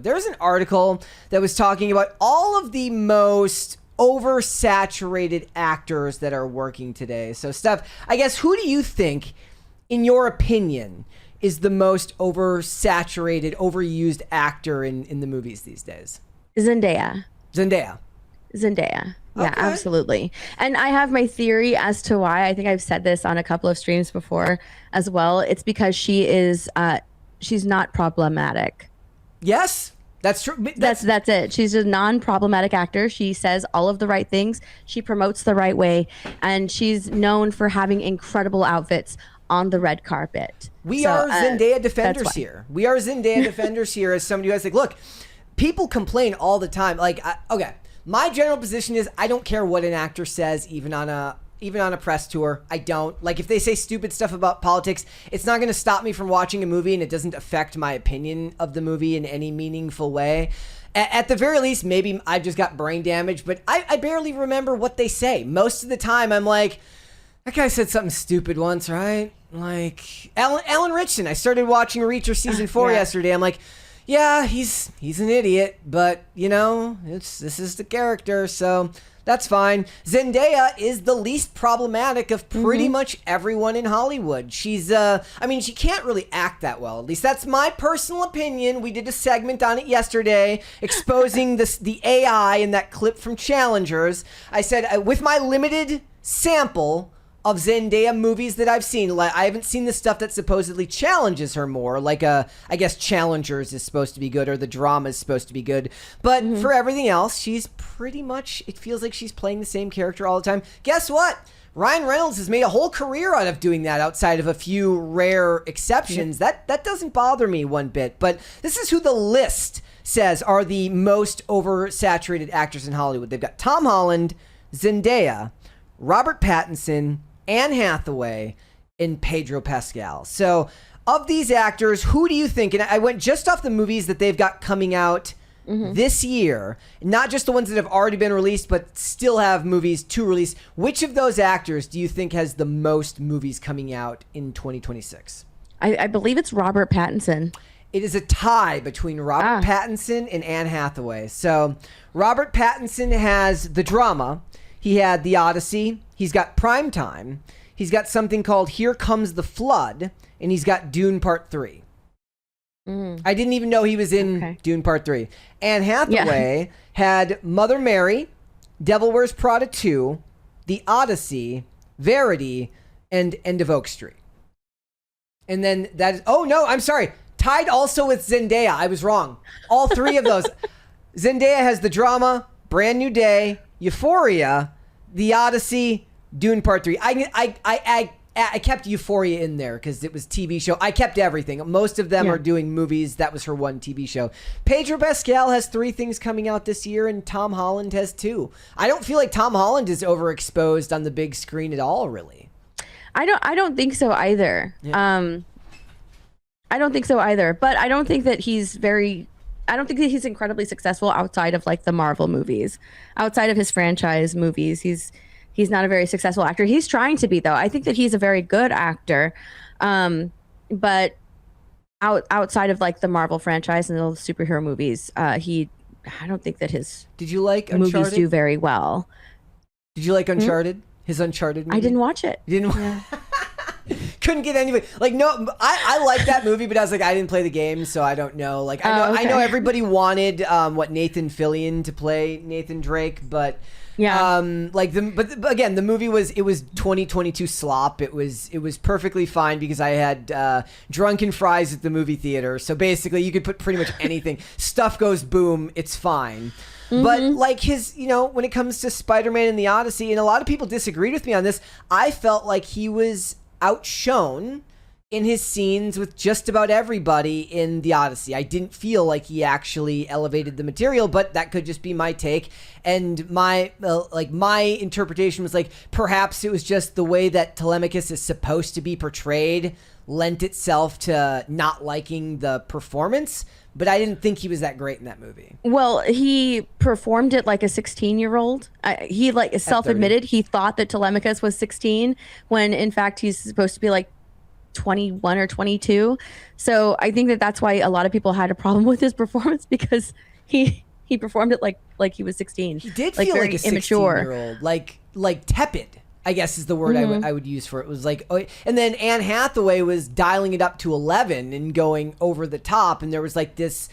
There's an article that was talking about all of the most oversaturated actors that are working today. So, Steph, I guess, who do you think, in your opinion, is the most oversaturated, overused actor in the movies these days? Zendaya. Okay. Yeah, absolutely. And I have my theory as to why. I think I've said this on a couple of streams before as well. It's because she's not problematic. Yes, that's true. That's it. She's a non-problematic actor. She says all of the right things. She promotes the right way, and she's known for having incredible outfits on the red carpet. We are Zendaya defenders here. We are Zendaya defenders here as somebody who has, like, look, people complain all the time. Like, okay, my general position is I don't care what an actor says, even on a press tour. I don't. Like, if they say stupid stuff about politics, it's not going to stop me from watching a movie, and it doesn't affect my opinion of the movie in any meaningful way. At the very least, maybe I've just got brain damage, but I barely remember what they say. Most of the time, I'm like, that guy said something stupid once, right? Like, Alan Ritchson. I started watching Reacher season 4 yesterday. I'm like, yeah, he's an idiot, but, you know, this is the character, so that's fine. Zendaya is the least problematic of pretty much everyone in Hollywood. She's, she can't really act that well. At least that's my personal opinion. We did a segment on it yesterday, exposing the AI in that clip from Challengers. I said, with my limited sample of Zendaya movies that I've seen, like, I haven't seen the stuff that supposedly challenges her more, like I guess Challengers is supposed to be good, or the drama is supposed to be good, but for everything else, she's pretty much, it feels like she's playing the same character all the time. Guess what? Ryan Reynolds has made a whole career out of doing that, outside of a few rare exceptions. That doesn't bother me one bit, but this is who the list says are the most oversaturated actors in Hollywood. They've got Tom Holland, Zendaya, Robert Pattinson, Anne Hathaway, and Pedro Pascal. So, of these actors, who do you think, and I went just off the movies that they've got coming out this year, not just the ones that have already been released, but still have movies to release. Which of those actors do you think has the most movies coming out in 2026? I believe it's Robert Pattinson. It is a tie between Robert Pattinson and Anne Hathaway. So, Robert Pattinson has the drama. He had The Odyssey. He's got Primetime. He's got something called Here Comes the Flood. And he's got Dune Part 3. I didn't even know he was in Dune Part 3. Anne Hathaway had Mother Mary, Devil Wears Prada 2, The Odyssey, Verity, and End of Oak Street. And then that is... Oh, no, I'm sorry. Tied also with Zendaya. I was wrong. All three of those. Zendaya has the drama, Brand New Day, Euphoria, The Odyssey, Dune Part 3. I kept Euphoria in there because it was TV show. I kept everything. Most of them are doing movies. That was her one TV show. Pedro Pascal has 3 things coming out this year, and Tom Holland has 2. I don't feel like Tom Holland is overexposed on the big screen at all, really. I don't think so either. Yeah. I don't think so either. But I don't think that he's incredibly successful outside of, like, the Marvel movies. Outside of his franchise movies, he's not a very successful actor. He's trying to be, though. I think that he's a very good actor. But outside of, like, the Marvel franchise and the superhero movies, I don't think that his movies do very well. Did you like Uncharted? His Uncharted movie? I didn't watch it. You didn't couldn't get anybody. Like, no, I like that movie, but I was like, I didn't play the game, so I don't know. Like, I know everybody wanted Nathan Fillion to play Nathan Drake, but but again, the movie was 2022 slop. It was perfectly fine because I had drunken fries at the movie theater. So basically, you could put pretty much anything. Stuff goes boom. It's fine. But like his, when it comes to Spider-Man and the Odyssey, and a lot of people disagreed with me on this, I felt like he was outshone in his scenes with just about everybody in the Odyssey. I didn't feel like he actually elevated the material, but that could just be my take. And my interpretation was like, perhaps it was just the way that Telemachus is supposed to be portrayed lent itself to not liking the performance. But I didn't think he was that great in that movie. Well, he performed it like a 16-year-old. He self-admitted he thought that Telemachus was 16 when in fact he's supposed to be like 21 or 22. So I think that that's why a lot of people had a problem with his performance, because he performed it like he was 16. He did like feel very like a immature. 16-year-old, like tepid, I guess is the word I would use for it. It was like, oh, and then Anne Hathaway was dialing it up to 11 and going over the top, and there was like this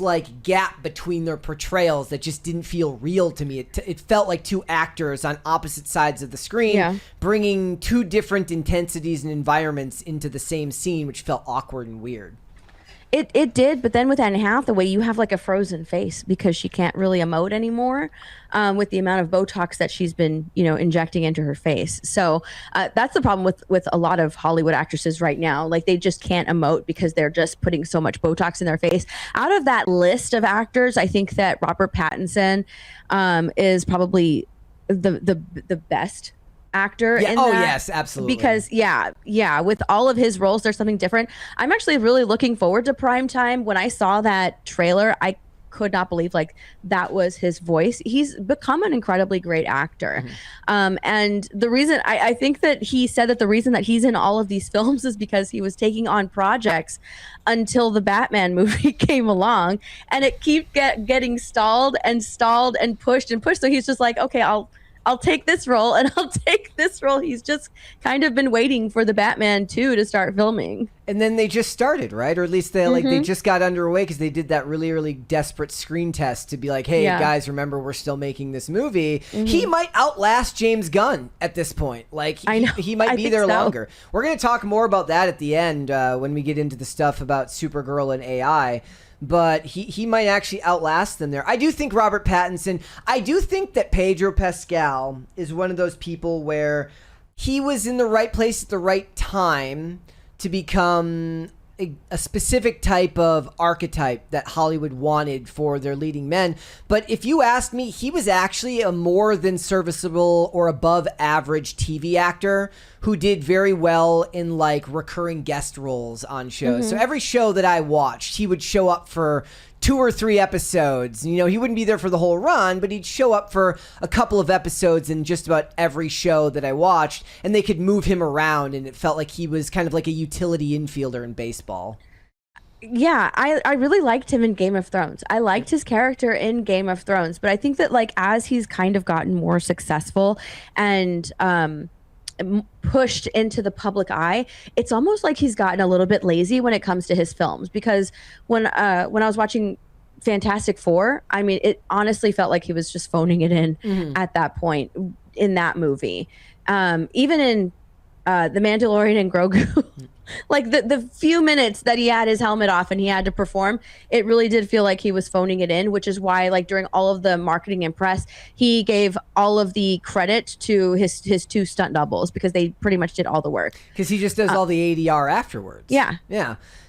like gap between their portrayals that just didn't feel real to me. It felt like two actors on opposite sides of the screen, bringing two different intensities and environments into the same scene, which felt awkward and weird. It did, but then with Anne Hathaway, you have like a frozen face because she can't really emote anymore, with the amount of Botox that she's been, injecting into her face. So that's the problem with a lot of Hollywood actresses right now. Like, they just can't emote because they're just putting so much Botox in their face. Out of that list of actors, I think that Robert Pattinson is probably the best actor in that. Yes, absolutely. Because with all of his roles, there's something different. I'm actually really looking forward to Primetime. When I saw that trailer, I could not believe like that was his voice. He's become an incredibly great actor. And the reason I think that he said that the reason that he's in all of these films is because he was taking on projects until the Batman movie came along, and it keeps getting stalled and pushed. So he's just like, okay, I'll take this role and I'll take this role. He's just kind of been waiting for the Batman 2 to start filming. And then they just started, right? Or at least they just got underway because they did that really, really desperate screen test to be like, hey, guys, remember, we're still making this movie. He might outlast James Gunn at this point. Like, he might be there longer. We're going to talk more about that at the end when we get into the stuff about Supergirl and AI. But he might actually outlast them there. I do think Robert Pattinson, I do think that Pedro Pascal is one of those people where he was in the right place at the right time to become a specific type of archetype that Hollywood wanted for their leading men. But if you asked me, he was actually a more than serviceable or above average TV actor who did very well in like recurring guest roles on shows. So every show that I watched, he would show up for 2 or 3 episodes. He wouldn't be there for the whole run, but he'd show up for a couple of episodes in just about every show that I watched, and they could move him around, and it felt like he was kind of like a utility infielder in baseball. Yeah, I really liked him in Game of Thrones. I liked his character in Game of Thrones, but I think that like as he's kind of gotten more successful and pushed into the public eye, it's almost like he's gotten a little bit lazy when it comes to his films. Because when I was watching Fantastic Four, I mean, it honestly felt like he was just phoning it in at that point in that movie. Even in The Mandalorian and Grogu, like the few minutes that he had his helmet off and he had to perform, it really did feel like he was phoning it in, which is why like during all of the marketing and press, he gave all of the credit to his 2 stunt doubles because they pretty much did all the work. Because he just does all the ADR afterwards. Yeah.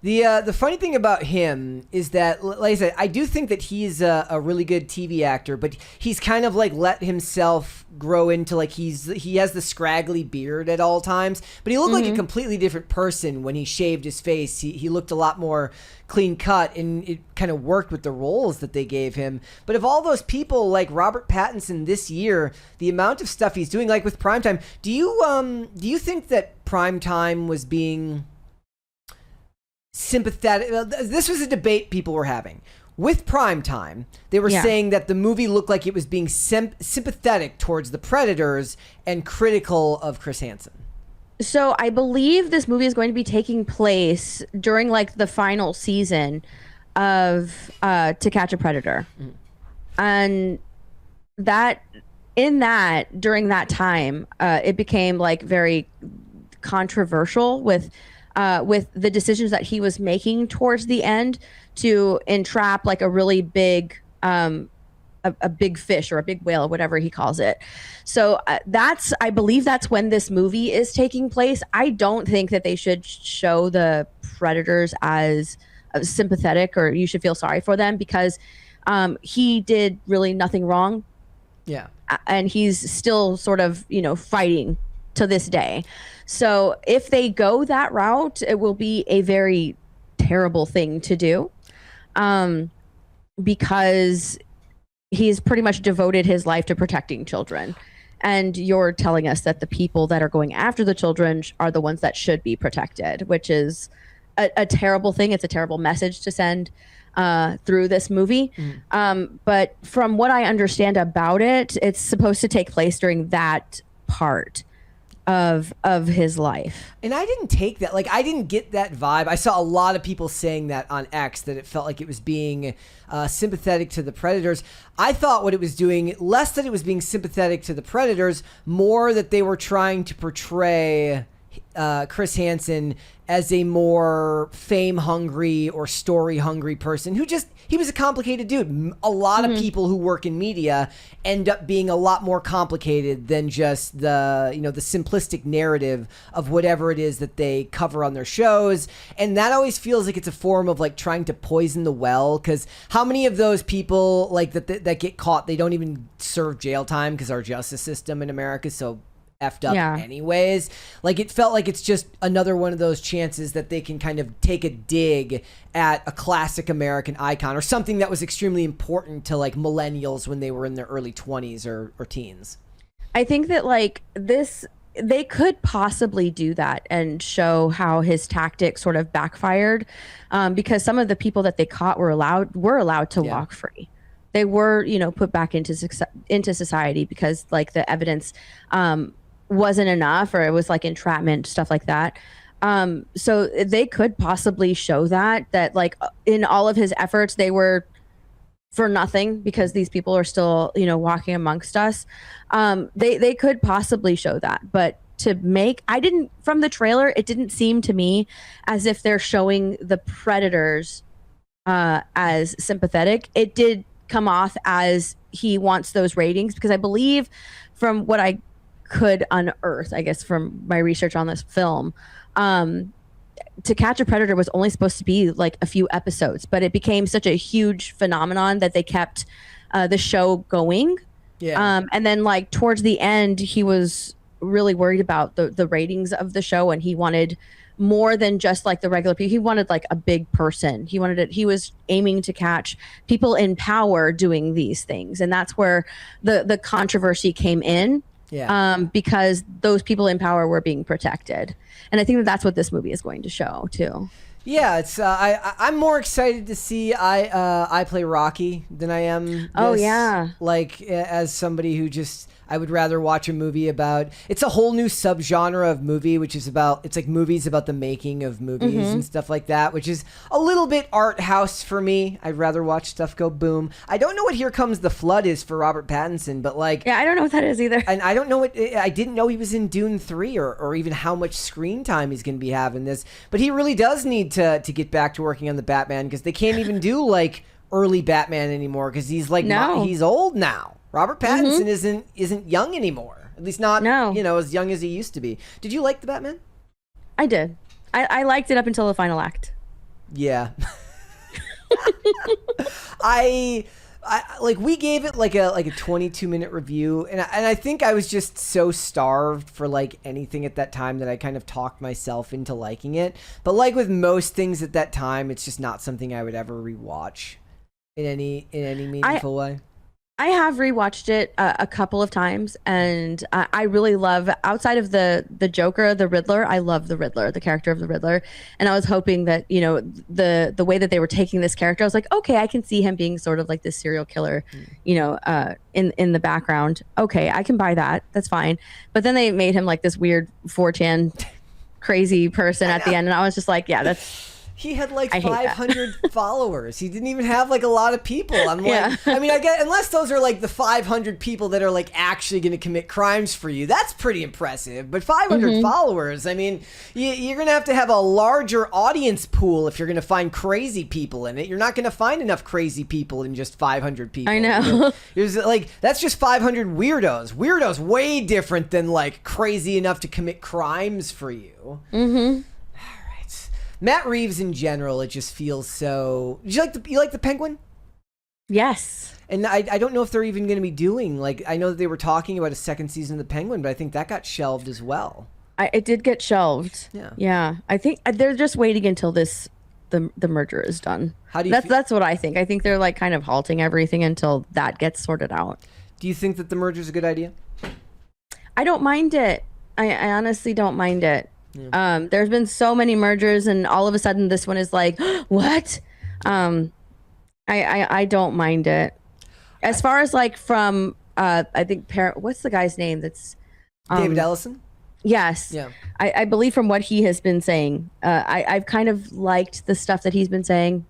The funny thing about him is that, like I said, I do think that he's a really good TV actor, but he's kind of like let himself grow into like he has the scraggly beard at all times, but he looked like a completely different person when he shaved his face. He looked a lot more clean cut, and it kind of worked with the roles that they gave him. But of all those people, like Robert Pattinson this year, the amount of stuff he's doing, like with Primetime, do you think that Primetime was being sympathetic? This was a debate people were having. With Primetime, they were saying that the movie looked like it was being sympathetic towards the Predators and critical of Chris Hansen. So I believe this movie is going to be taking place during like the final season of To Catch a Predator. And during that time, it became like very controversial with the decisions that he was making towards the end to entrap like a really big a big fish or a big whale or whatever he calls it. So I believe that's when this movie is taking place. I don't think that they should show the predators as sympathetic or you should feel sorry for them, because he did really nothing wrong. Yeah. And he's still sort of, fighting to this day. So if they go that route, it will be a very terrible thing to do, because he's pretty much devoted his life to protecting children. And you're telling us that the people that are going after the children are the ones that should be protected, which is a terrible thing. It's a terrible message to send through this movie. But from what I understand about it, it's supposed to take place during that part of his life. And I didn't take that. Like, I didn't get that vibe. I saw a lot of people saying that on X, that it felt like it was being sympathetic to the predators. I thought what it was doing, less that it was being sympathetic to the predators, more that they were trying to portray Chris Hansen as a more fame-hungry or story-hungry person who just, he was a complicated dude. A lot of people who work in media end up being a lot more complicated than just the, you know, the simplistic narrative of whatever it is that they cover on their shows. And that always feels like it's a form of like trying to poison the well, because how many of those people like that get caught, they don't even serve jail time because our justice system in America is so effed up anyways. Like, it felt like it's just another one of those chances that they can kind of take a dig at a classic American icon or something that was extremely important to like millennials when they were in their early 20s or teens. I think that like this, they could possibly do that and show how his tactics sort of backfired, because some of the people that they caught were allowed to walk free. They were, you know, put back into society because like the evidence wasn't enough, or it was like entrapment, stuff like that. So they could possibly show that like in all of his efforts, they were for nothing because these people are still, you know, walking amongst us. They could possibly show that, but from the trailer, it didn't seem to me as if they're showing the predators as sympathetic. It did come off as he wants those ratings, because I believe from what I could unearth, I guess, from my research on this film, To Catch a Predator was only supposed to be like a few episodes, but it became such a huge phenomenon that they kept the show going. And then like towards the end, he was really worried about the ratings of the show, and he wanted more than just like the regular people. He wanted like a big person. He was aiming to catch people in power doing these things, and that's where the controversy came in. Because those people in power were being protected, and I think that's what this movie is going to show too. Yeah, it's I'm more excited to see I play Rocky than I am. Like, as somebody who just, I would rather watch a movie about, it's a whole new subgenre of movie, which is about, it's like movies about the making of movies and stuff like that, which is a little bit art house for me. I'd rather watch stuff go boom. I don't know what Here Comes the Flood is for Robert Pattinson, but like, I don't know what that is either. And I don't know I didn't know he was in Dune 3 or even how much screen time he's going to be having this, but he really does need to get back to working on the Batman, because they can't even do like early Batman anymore, because he's like he's old now. Robert Pattinson isn't young anymore, at least not you know, as young as he used to be. Did you like the Batman? I did. I liked it up until the final act. Yeah. I like, we gave it like a 22-minute review, and I think I was just so starved for like anything at that time that I kind of talked myself into liking it. But like with most things at that time, it's just not something I would ever rewatch in any meaningful way. I have rewatched it a couple of times, and I really love, outside of the Joker, the Riddler, I love the Riddler, the character of the Riddler. And I was hoping that, you know, the way that they were taking this character, I was like, okay, I can see him being sort of like this serial killer, you know, in the background. Okay, I can buy that. That's fine. But then they made him like this weird 4chan crazy person at the end, and I was just like, yeah, that's... He had like 500 followers. He didn't even have like a lot of people. I'm like, I mean, I get, unless those are like the 500 people that are like actually going to commit crimes for you, that's pretty impressive. But 500 followers, I mean, you're going to have a larger audience pool if you're going to find crazy people in it. You're not going to find enough crazy people in just 500 people. I know. You're like, that's just 500 weirdos. Weirdos way different than like crazy enough to commit crimes for you. Matt Reeves in general, it just feels so... You like the Penguin? Yes. And I don't know if they're even going to be doing, like, I know that they were talking about a second season of the Penguin, but I think that got shelved as well. It did get shelved. Yeah. I think they're just waiting until the merger is done. How do you that's what I think. I think they're like kind of halting everything until that gets sorted out. Do you think that the merger is a good idea? I don't mind it. I honestly don't mind it. There's been so many mergers, and all of a sudden this one is like, what? I don't mind it. As far as like from I think what's the guy's name? That's David Ellison. Yes. Yeah. I believe from what he has been saying, I've kind of liked the stuff that he's been saying.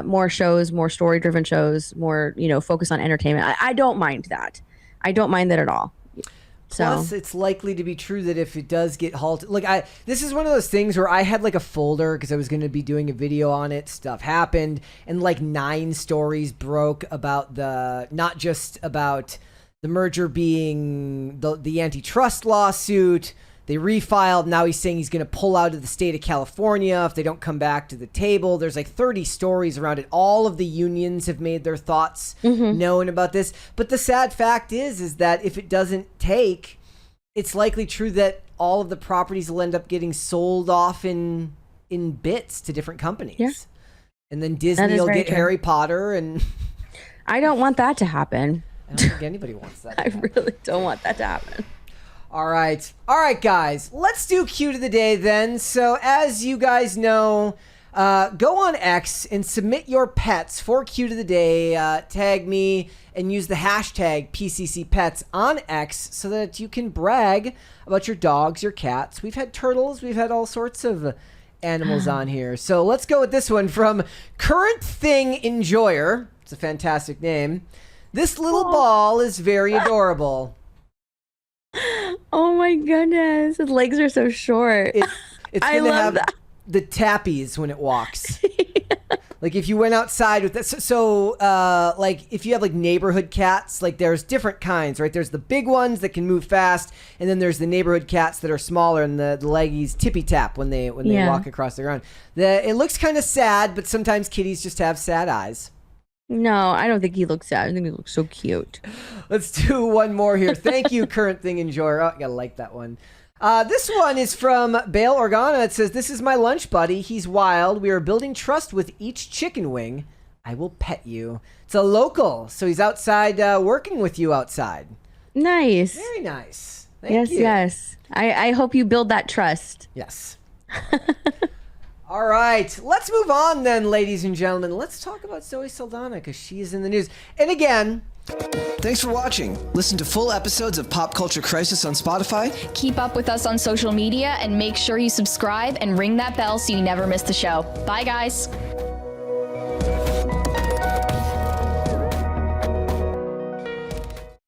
More shows, more story-driven shows, more focus on entertainment. I don't mind that. I don't mind that at all. Plus, it's likely to be true that if it does get halted, this is one of those things where I had like a folder because I was going to be doing a video on it. Stuff happened, and like 9 stories broke about not just about the merger being the antitrust lawsuit. They refiled. Now he's saying he's going to pull out of the state of California if they don't come back to the table. There's like 30 stories around it. All of the unions have made their thoughts known about this. But the sad fact is that if it doesn't take, it's likely true that all of the properties will end up getting sold off in bits to different companies. Yeah. And then Disney will get Harry Potter. And I don't want that to happen. I don't think anybody wants that to happen. I really don't want that to happen. All right, guys, let's do Q to the day then. So as you guys know, go on X and submit your pets for Q to the day. Tag me and use the hashtag PCCPets on X so that you can brag about your dogs, your cats. We've had turtles. We've had all sorts of animals on here. So let's go with this one from Current Thing Enjoyer. It's a fantastic name. This little ball is very adorable. Oh my goodness, his legs are so short. It's gonna have the tappies when it walks. Like if you went outside with this, like if you have like neighborhood cats, like there's different kinds, right? There's the big ones that can move fast, and then there's the neighborhood cats that are smaller, and the leggies tippy tap when they walk across the ground. It looks kind of sad, but sometimes kitties just have sad eyes. No, I don't think he looks sad. I think he looks so cute. Let's do one more here. Thank you, Current Thing Enjoyer. Oh, I gotta like that one. This one is from Bale Organa. It says, "This is my lunch buddy. He's wild. We are building trust with each chicken wing. I will pet you." It's a local, so he's outside working with you outside. Nice. Very nice. Thank you. Yes. I hope you build that trust. Yes. All right, let's move on then, ladies and gentlemen. Let's talk about Zoe Saldana because she is in the news. And again, thanks for watching. Listen to full episodes of Pop Culture Crisis on Spotify. Keep up with us on social media and make sure you subscribe and ring that bell so you never miss the show. Bye, guys.